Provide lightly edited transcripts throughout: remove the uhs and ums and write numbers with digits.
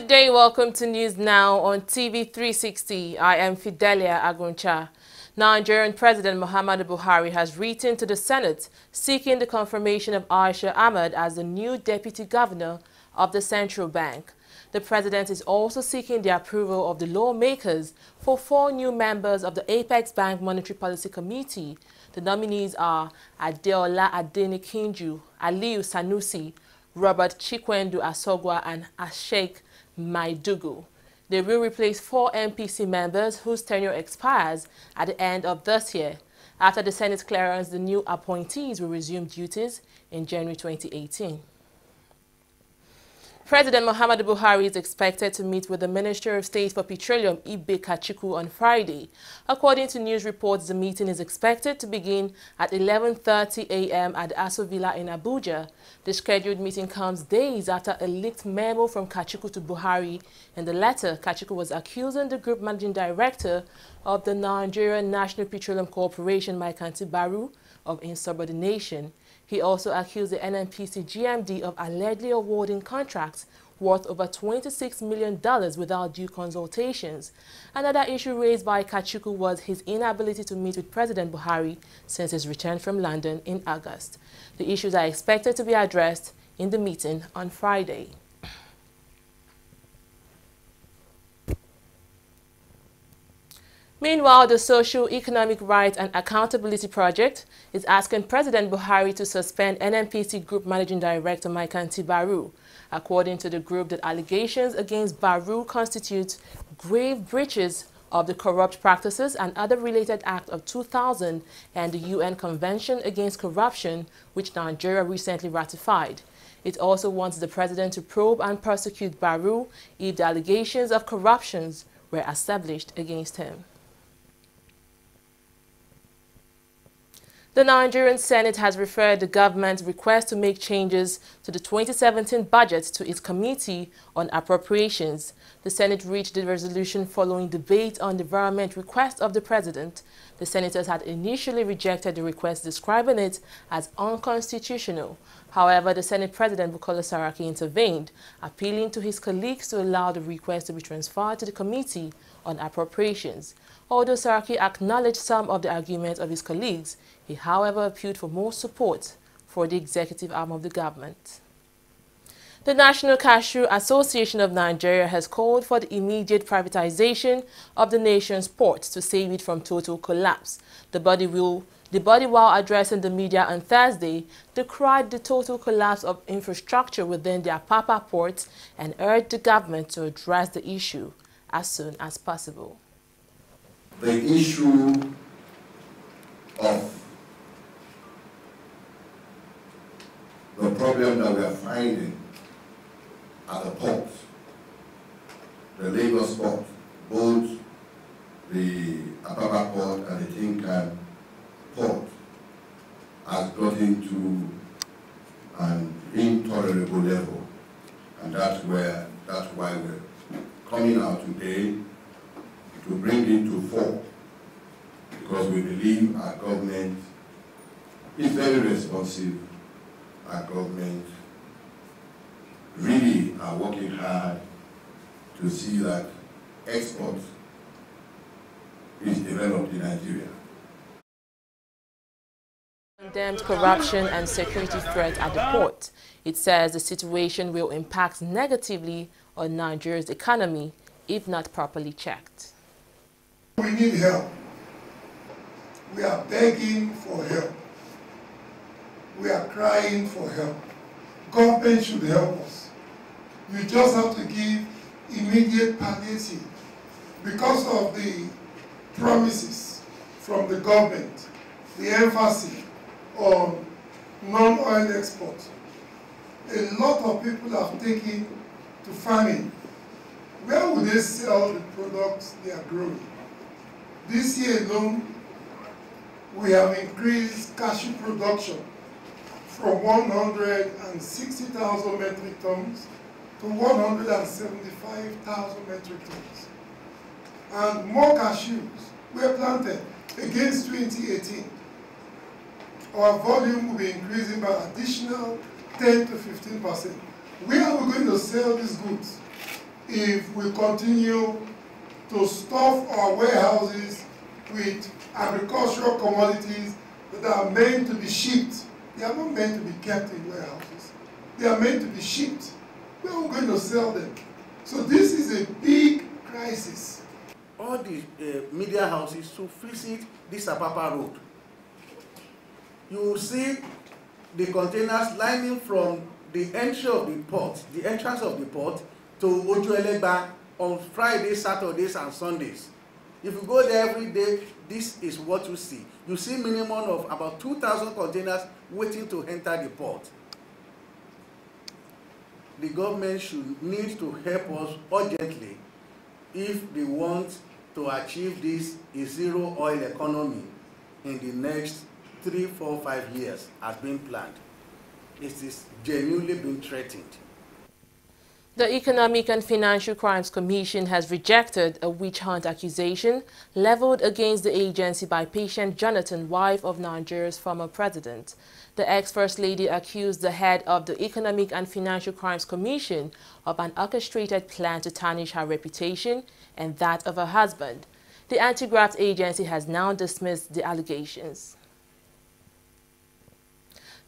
Good day, welcome to News Now on TV360. I am Fidelia Aguncha. Nigerian President Muhammadu Buhari has written to the Senate seeking the confirmation of Aisha Ahmed as the new Deputy Governor of the Central Bank. The President is also seeking the approval of the lawmakers for 4 new members of the Apex Bank Monetary Policy Committee. The nominees are Adeola Adenikinju, Aliyu Sanusi, Robert Chikwendu Asogwa and Ashek Maidugu. They will replace 4 NPC members whose tenure expires at the end of this year. After the Senate clearance, the new appointees will resume duties in January 2018. President Muhammadu Buhari is expected to meet with the Minister of State for Petroleum, Ibe Kachiku, on Friday. According to news reports, the meeting is expected to begin at 11:30 a.m. at the Aso Villa in Abuja. The scheduled meeting comes days after a leaked memo from Kachiku to Buhari. In the letter, Kachiku was accusing the group managing director of the Nigerian National Petroleum Corporation, Maikanti Baru, of insubordination. He also accused the NNPC GMD of allegedly awarding contracts worth over $26 million without due consultations. Another issue raised by Kachiku was his inability to meet with President Buhari since his return from London in August. The issues are expected to be addressed in the meeting on Friday. Meanwhile, the Social, Economic Rights and Accountability Project is asking President Buhari to suspend NNPC Group Managing Director Maikanti Baru. According to the group, that allegations against Baru constitute grave breaches of the Corrupt Practices and Other Related Act of 2000 and the UN Convention Against Corruption, which Nigeria recently ratified. It also wants the president to probe and prosecute Baru if the allegations of corruptions were established against him. The Nigerian Senate has referred the government's request to make changes to the 2017 budget to its Committee on Appropriations. The Senate reached the resolution following debate on the environment request of the President. The senators had initially rejected the request, describing it as unconstitutional. However, the Senate President Bukola Saraki intervened, appealing to his colleagues to allow the request to be transferred to the Committee on Appropriations. Although Saraki acknowledged some of the arguments of his colleagues, he, however, appealed for more support for the executive arm of the government. The National Cashew Association of Nigeria has called for the immediate privatization of the nation's ports to save it from total collapse. The body, while addressing the media on Thursday, decried the total collapse of infrastructure within the Apapa ports and urged the government to address the issue as soon as possible. The issue of the problem that we are finding at the port, the Lagos port, both the Apapa port and the Tinkan port, has gotten to an intolerable level, and that's why we're coming out today to bring it to fore, because we believe our government is very responsive. Our government really are working hard to see that export is developed in Nigeria. Condemned corruption and security threats at the port. It says the situation will impact negatively on Nigeria's economy if not properly checked. We need help. We are begging for help. We are crying for help. Government should help us. You just have to give immediate palliative because of the promises from the government, the emphasis on non-oil export. A lot of people have taken to farming. Where would they sell the products they are growing? This year alone, we have increased cashew production from 160,000 metric tons to 175,000 metric tons. And more cashews were planted against 2018. Our volume will be increasing by additional 10 to 15%. Where are we going to sell these goods? if we continue to stuff our warehouses with agricultural commodities that are meant to be shipped. They are not meant to be kept in warehouses. They are meant to be shipped. We are going to sell them. So this is a big crisis. All the media houses to visit this Apapa Road. You will see the containers lining from the entry of the port, the entrance of the port, to Ojuelegba on Fridays, Saturdays, and Sundays. If you go there every day, this is what you see. You see minimum of about 2,000 containers waiting to enter the port. The government should need to help us urgently if they want to achieve this zero oil economy in the next 3, 4, 5 years as being planned. It is genuinely being threatened. The Economic and Financial Crimes Commission has rejected a witch hunt accusation leveled against the agency by Patient Jonathan, wife of Nigeria's former president. The ex-First Lady accused the head of the Economic and Financial Crimes Commission of an orchestrated plan to tarnish her reputation and that of her husband. The anti-graft agency has now dismissed the allegations.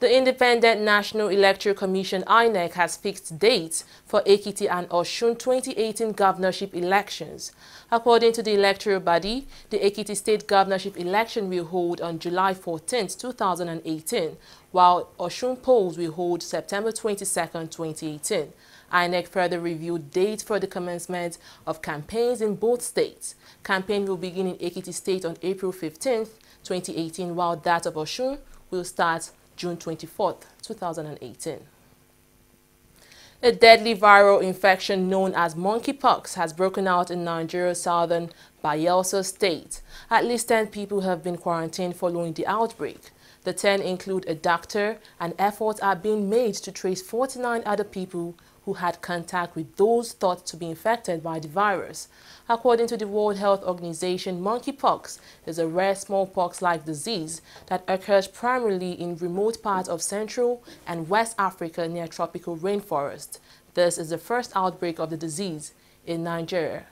The Independent National Electoral Commission (INEC) has fixed dates for Ekiti and Osun 2018 governorship elections. According to the electoral body, the Ekiti state governorship election will hold on July 14, 2018, while Osun polls will hold September 22, 2018. INEC further reviewed dates for the commencement of campaigns in both states. Campaign will begin in Ekiti state on April 15, 2018, while that of Osun will start June 24, 2018. A deadly viral infection known as monkeypox has broken out in Nigeria's southern Bayelsa state. At least 10 people have been quarantined following the outbreak. The 10 include a doctor, and efforts are being made to trace 49 other people who had contact with those thought to be infected by the virus. According to the World Health Organization, monkeypox is a rare smallpox-like disease that occurs primarily in remote parts of Central and West Africa near tropical rainforest. This is the first outbreak of the disease in Nigeria.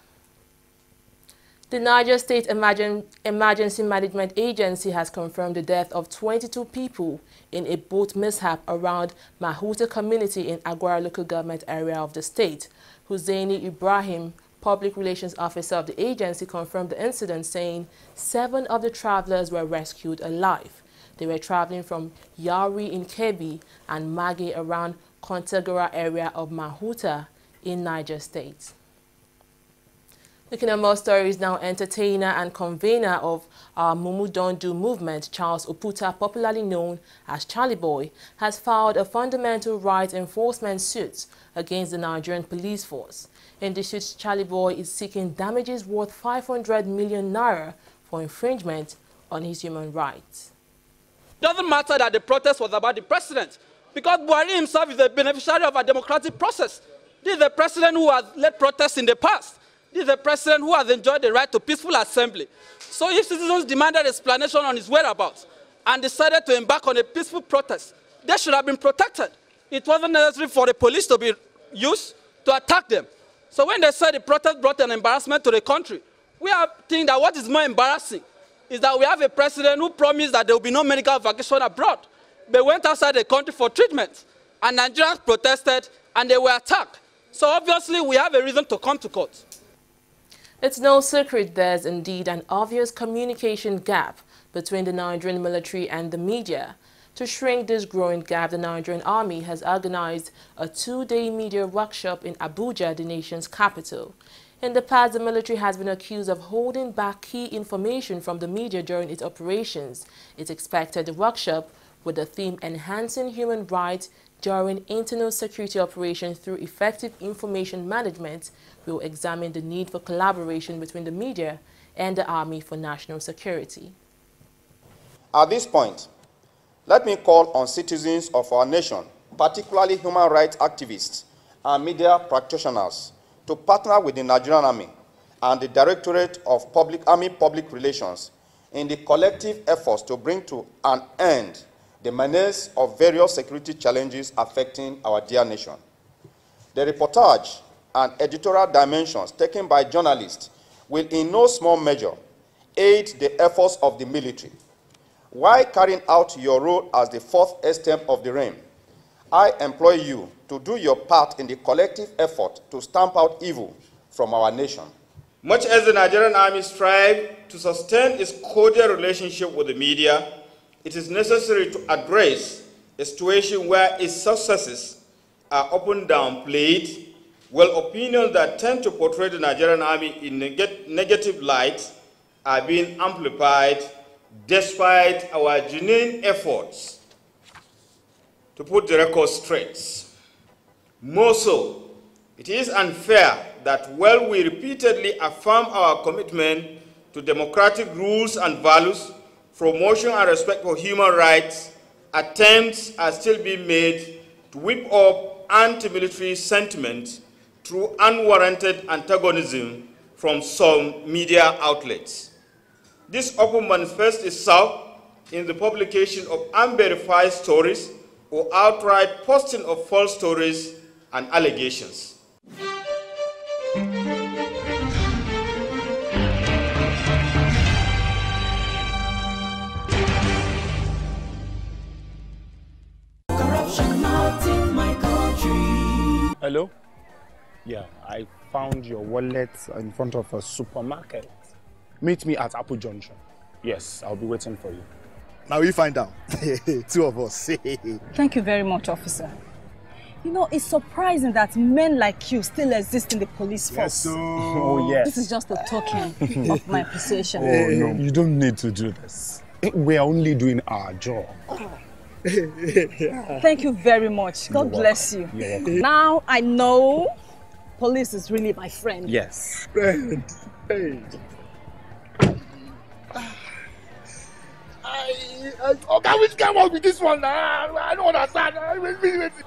The Niger State Emergency Management Agency has confirmed the death of 22 people in a boat mishap around Mahuta community in Agwara local government area of the state. Hussaini Ibrahim, Public Relations Officer of the agency, confirmed the incident, saying 7 of the travelers were rescued alive. They were traveling from Yari in Kebbi and Magi around Kontagora area of Mahuta in Niger State. Looking at more stories now, entertainer and convener of our Mumu Don't Do movement, Charles Oputa, popularly known as Charlie Boy, has filed a fundamental rights enforcement suit against the Nigerian police force. In the suit, Charlie Boy is seeking damages worth 500 million naira for infringement on his human rights. It doesn't matter that the protest was about the president, because Buhari himself is a beneficiary of a democratic process. This is the president who has led protests in the past. This is a president who has enjoyed the right to peaceful assembly. So if citizens demanded explanation on his whereabouts and decided to embark on a peaceful protest, they should have been protected. It wasn't necessary for the police to be used to attack them. So when they said the protest brought an embarrassment to the country, we are thinking that what is more embarrassing is that we have a president who promised that there will be no medical vacation abroad, but went outside the country for treatment, and Nigerians protested and they were attacked. So obviously we have a reason to come to court. It's no secret there's indeed an obvious communication gap between the Nigerian military and the media. To shrink this growing gap, the Nigerian Army has organized a 2-day media workshop in Abuja, the nation's capital. In the past, the military has been accused of holding back key information from the media during its operations. It's expected the workshop, with the theme Enhancing Human Rights during Internal Security Operations through Effective Information Management, will examine the need for collaboration between the media and the Army for national security. At this point, let me call on citizens of our nation, particularly human rights activists and media practitioners, to partner with the Nigerian Army and the Directorate of Army Public Relations in the collective efforts to bring to an end the menace of various security challenges affecting our dear nation. The reportage and editorial dimensions taken by journalists will in no small measure aid the efforts of the military. While carrying out your role as the fourth estate of the realm, I implore you to do your part in the collective effort to stamp out evil from our nation. Much as the Nigerian Army strives to sustain its cordial relationship with the media, it is necessary to address a situation where its successes are often downplayed, while opinions that tend to portray the Nigerian Army in negative light are being amplified despite our genuine efforts to put the record straight. More so, it is unfair that while we repeatedly affirm our commitment to democratic rules and values, promotion and respect for human rights, attempts are still being made to whip up anti-military sentiment through unwarranted antagonism from some media outlets. This often manifests itself in the publication of unverified stories or outright posting of false stories and allegations. Hello? Yeah, I found your wallet in front of a supermarket. Meet me at Apple Junction. Yes, I'll be waiting for you. Now we find out. Two of us. Thank you very much, officer. You know, it's surprising that men like you still exist in the police force. Yes, so... Oh, yes. This is just a token of my appreciation. Oh, no, you don't need to do this. We're only doing our job. Thank you very much. God bless you. You're welcome. Now I know police is really my friend. Yes. Friend. Hey. Okay, which came up with this one? I don't understand.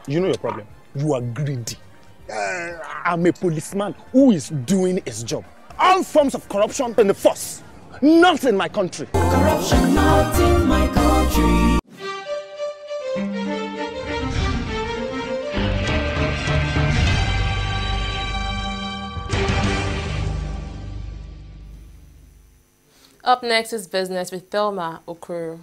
You know your problem. You are greedy. I'm a policeman who is doing his job. All forms of corruption in the force. Not in my country. Corruption not in my country. Up next is business with Thelma Okuru.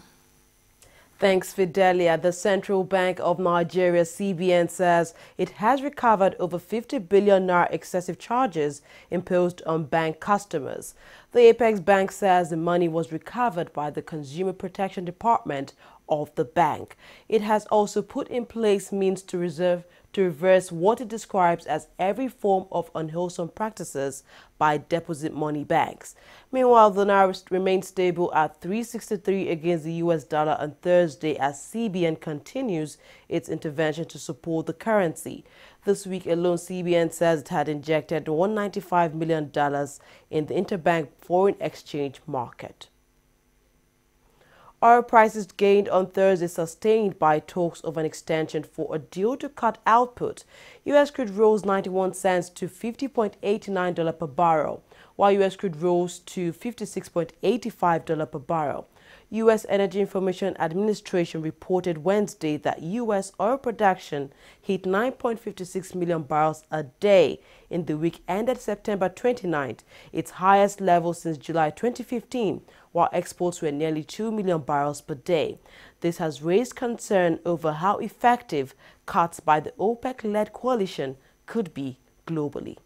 Thanks, Fidelia. The Central Bank of Nigeria, CBN, says it has recovered over 50 billion naira excessive charges imposed on bank customers. The Apex Bank says the money was recovered by the Consumer Protection Department of the bank. It has also put in place means to reverse what it describes as every form of unwholesome practices by deposit money banks. Meanwhile, the naira remained stable at 363 against the US dollar on Thursday as CBN continues its intervention to support the currency. This week alone, CBN says it had injected $195 million in the interbank foreign exchange market. Oil prices gained on Thursday, sustained by talks of an extension for a deal to cut output. U.S. crude rose 91 cents to $50.89 per barrel, while U.S. crude rose to $56.85 per barrel. U.S. Energy Information Administration reported Wednesday that U.S. oil production hit 9.56 million barrels a day in the week ended September 29th, its highest level since July 2015, while exports were nearly 2 million barrels per day. This has raised concern over how effective cuts by the OPEC-led coalition could be globally.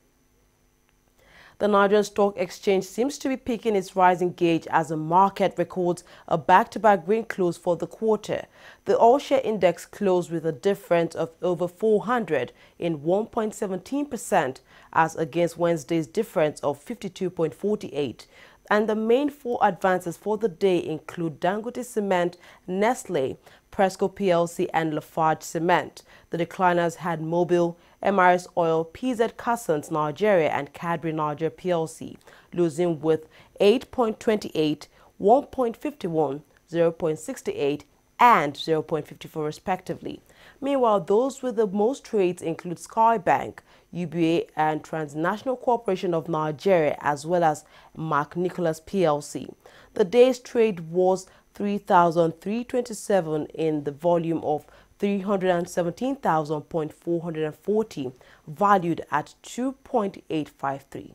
The Nigerian Stock Exchange seems to be picking its rising gauge as the market records a back-to-back green close for the quarter. The all-share index closed with a difference of over 400 in 1.17% as against Wednesday's difference of 52.48. And the main four advances for the day include Dangote Cement, Nestle, Presco PLC and Lafarge Cement. The decliners had Mobil, MRS Oil, PZ Cussons Nigeria and Cadbury Nigeria PLC, losing with 8.28, 1.51, 0.68 and 0.54 respectively. Meanwhile, those with the most trades include Skybank, UBA and Transnational Corporation of Nigeria, as well as Mark Nicholas PLC. The day's trade was 3,327 in the volume of 317,440, valued at 2.853.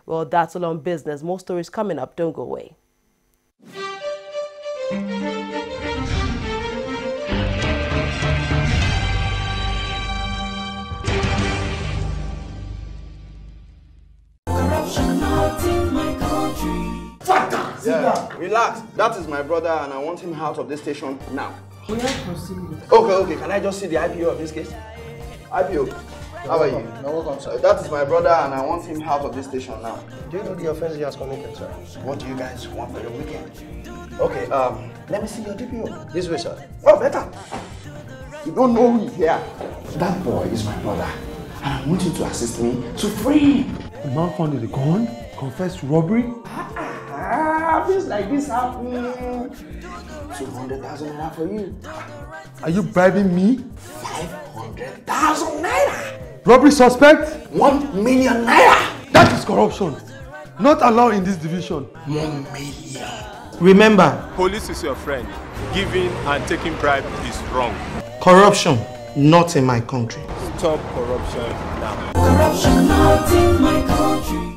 Well, that's all on business. More stories coming up. Don't go away. Corruption not in my country. Yeah, relax. That is my brother and I want him out of this station now. Okay. Can I just see the IPO of this case? IPO, how are you? No, welcome, sir. That is my brother and I want him out of this station now. Do you know the offense he has committed, sir? What do you guys want for the weekend? Okay, let me see your DPO. This way, sir. Oh, better. You don't know who is here. That boy is my brother and I want you to assist me to free him. The man found the gun, confessed to robbery. Things like this happen. 200,000 naira for you. Are you bribing me? 500,000 naira. Robbery suspect? 1 million naira. That is corruption. Not allowed in this division. 1 million. Remember, police is your friend. Giving and taking bribe is wrong. Corruption, not in my country. Stop corruption now. Corruption not in my country.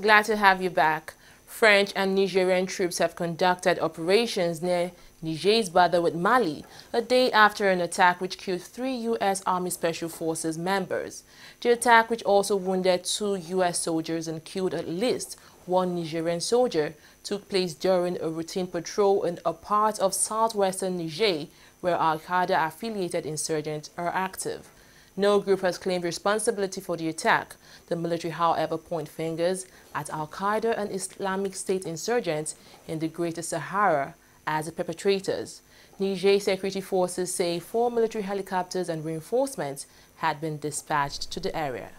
Glad to have you back. French and Nigerian troops have conducted operations near Niger's border with Mali, a day after an attack which killed 3 U.S. Army Special Forces members. The attack, which also wounded 2 U.S. soldiers and killed at least 1 Nigerian soldier, took place during a routine patrol in a part of southwestern Niger where Al-Qaeda-affiliated insurgents are active. No group has claimed responsibility for the attack. The military, however, point fingers at Al-Qaeda and Islamic State insurgents in the Greater Sahara as the perpetrators. Niger security forces say 4 military helicopters and reinforcements had been dispatched to the area.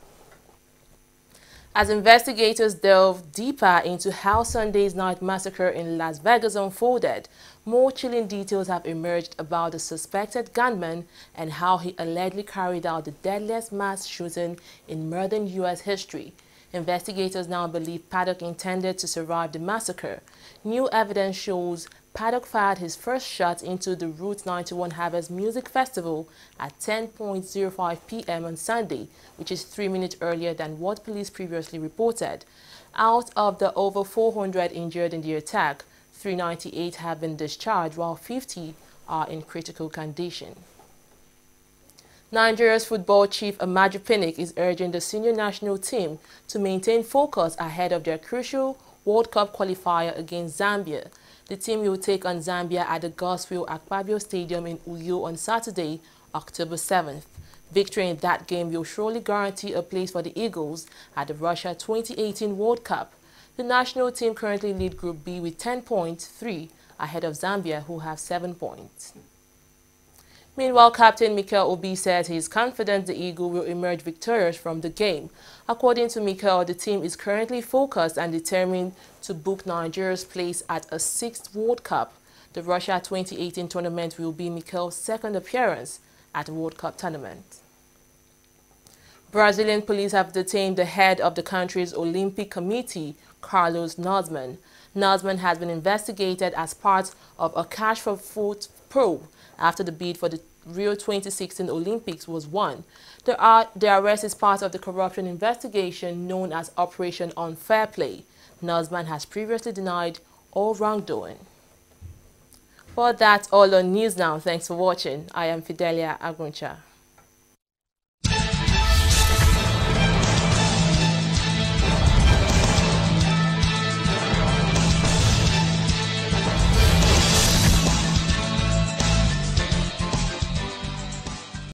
As investigators delve deeper into how Sunday's night massacre in Las Vegas unfolded, more chilling details have emerged about the suspected gunman and how he allegedly carried out the deadliest mass shooting in modern U.S. history. Investigators now believe Paddock intended to survive the massacre. New evidence shows Paddock fired his first shot into the Route 91 Harvest Music Festival at 10:05 p.m. on Sunday, which is 3 minutes earlier than what police previously reported. Out of the over 400 injured in the attack, 398 have been discharged, while 50 are in critical condition. Nigeria's football chief Amaju Pinnick is urging the senior national team to maintain focus ahead of their crucial World Cup qualifier against Zambia. The team will take on Zambia at the Godswill Akpabio Stadium in Uyo on Saturday, October 7th. Victory in that game will surely guarantee a place for the Eagles at the Russia 2018 World Cup. The national team currently lead Group B with 10 points, 3 ahead of Zambia, who have 7 points. Meanwhile, Captain Mikel Obi said he is confident the Eagle will emerge victorious from the game. According to Mikel, the team is currently focused and determined to book Nigeria's place at a 6th World Cup. The Russia 2018 tournament will be Mikel's second appearance at the World Cup tournament. Brazilian police have detained the head of the country's Olympic Committee, Carlos Nozman. Nozman has been investigated as part of a cash for vote probe after the bid for the Rio 2016 Olympics was won. The arrest is part of the corruption investigation known as Operation Unfair Play. Nozman has previously denied all wrongdoing. But that's all on News Now. Thanks for watching. I am Fidelia Aguncha.